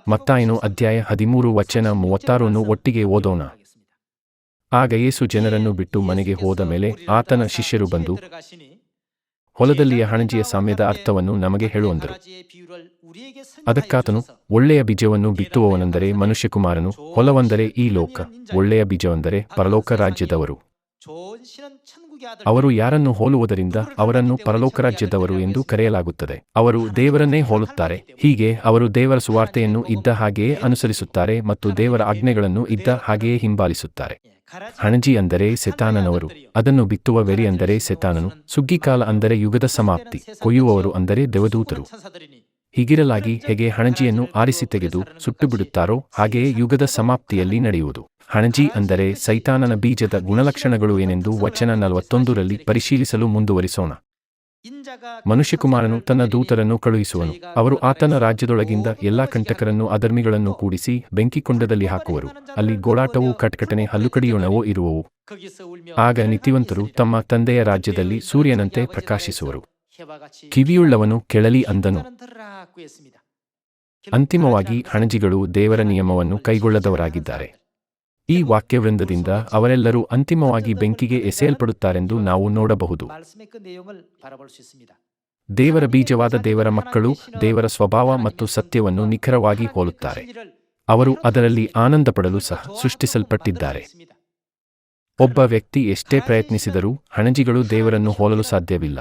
ಮತ್ತಾಯನು ಅಧ್ಯಾಯ 13 ವಚನ 36 ಒಟ್ಟಿಗೆ ಓದೋಣ. ಆಗ ಯೇಸು ಜನರನ್ನು ಬಿಟ್ಟು ಮನೆಗೆ ಹೋದ ಮೇಲೆ ಆತನ ಶಿಷ್ಯರು ಬಂದು, ಹೊಲದಲ್ಲಿಯ ಹಣಜಿಯ ಸಾಮ್ಯದ ಅರ್ಥವನ್ನು ನಮಗೆ ಹೇಳುವಂದರು. ಅದಕ್ಕಾತನು, ಒಳ್ಳೆಯ ಬೀಜವನ್ನು ಬಿತ್ತುವವನೆಂದರೆ ಮನುಷ್ಯಕುಮಾರನು, ಹೊಲವೆಂದರೆ ಈ ಲೋಕ, ಒಳ್ಳೆಯ ಬೀಜವೆಂದರೆ ಪರಲೋಕ ರಾಜ್ಯದವರು. ಅವರು ಯಾರನ್ನು ಹೋಲುವುದರಿಂದ ಅವರನ್ನು ಪರಲೋಕ ರಾಜ್ಯದವರು ಎಂದು ಕರೆಯಲಾಗುತ್ತದೆ. ಅವರು ದೇವರನ್ನೇ ಹೋಲುತ್ತಾರೆ. ಹೀಗೆ ಅವರು ದೇವರ ಸುವಾರ್ತೆಯನ್ನು ಇದ್ದ ಹಾಗೆಯೇ ಅನುಸರಿಸುತ್ತಾರೆ ಮತ್ತು ದೇವರ ಆಜ್ಞೆಗಳನ್ನು ಇದ್ದ ಹಾಗೆಯೇ ಹಿಂಬಾಲಿಸುತ್ತಾರೆ. ಹಣಜಿ ಅಂದರೆ ಸೆತಾನನವರು. ಅದನ್ನು ಬಿತ್ತುವ ವೆರಿ ಅಂದರೆ ಸೆತಾನನು. ಸುಗ್ಗಿಕಾಲ ಅಂದರೆ ಯುಗದ ಸಮಾಪ್ತಿ. ಕೊಯ್ಯುವವರು ಅಂದರೆ ದೇವದೂತರು. ಹೀಗಿರಲಾಗಿ ಹೇಗೆ ಹಣಜಿಯನ್ನು ಆರಿಸಿ ತೆಗೆದು ಸುಟ್ಟು ಬಿಡುತ್ತಾರೋ ಹಾಗೆಯೇ ಯುಗದ ಸಮಾಪ್ತಿಯಲ್ಲಿ ನಡೆಯುವುದು. ಹಣಜಿ ಅಂದರೆ ಸೈತಾನನ ಬೀಜದ ಗುಣಲಕ್ಷಣಗಳು ಏನೆಂದು ವಚನ 41ರಲ್ಲಿ ಪರಿಶೀಲಿಸಲು ಮುಂದುವರಿಸೋಣ. ಮನುಷ್ಯಕುಮಾರನು ತನ್ನ ದೂತರನ್ನು ಕಳುಹಿಸುವನು. ಅವರು ಆತನ ರಾಜ್ಯದೊಳಗಿಂದ ಎಲ್ಲಾ ಕಂಟಕರನ್ನು ಅಧರ್ಮಿಗಳನ್ನು ಕೂಡಿಸಿ ಬೆಂಕಿಕೊಂಡದಲ್ಲಿ ಹಾಕುವರು. ಅಲ್ಲಿ ಗೋಳಾಟವೂ ಕಟಕಟನೆ ಹಲ್ಲುಕಡಿಯೋಣವೂ ಇರುವವು. ಆಗ ನೀತಿವಂತರು ತಮ್ಮ ತಂದೆಯ ರಾಜ್ಯದಲ್ಲಿ ಸೂರ್ಯನಂತೆ ಪ್ರಕಾಶಿಸುವರು. ಕಿವಿಯುಳ್ಳವನು ಕೇಳಲಿ ಅಂದನು. ಅಂತಿಮವಾಗಿ ಹಣಜಿಗಳು ದೇವರ ನಿಯಮವನ್ನು ಕೈಗೊಳ್ಳದವರಾಗಿದ್ದಾರೆ. ಈ ವಾಕ್ಯವೃಂದದಿಂದ ಅವರೆಲ್ಲರೂ ಅಂತಿಮವಾಗಿ ಬೆಂಕಿಗೆ ಎಸೆಯಲ್ಪಡುತ್ತಾರೆಂದು ನಾವು ನೋಡಬಹುದು. ದೇವರ ಬೀಜವಾದ ದೇವರ ಮಕ್ಕಳು ದೇವರ ಸ್ವಭಾವ ಮತ್ತು ಸತ್ಯವನ್ನು ನಿಖರವಾಗಿ ಹೋಲುತ್ತಾರೆ. ಅವರು ಅದರಲ್ಲಿ ಆನಂದಪಡಲು ಸಹ ಸೃಷ್ಟಿಸಲ್ಪಟ್ಟಿದ್ದಾರೆ. ಒಬ್ಬ ವ್ಯಕ್ತಿ ಎಷ್ಟೇ ಪ್ರಯತ್ನಿಸಿದರೂ ಹಣಜಿಗಳು ದೇವರನ್ನು ಹೋಲಲು ಸಾಧ್ಯವಿಲ್ಲ.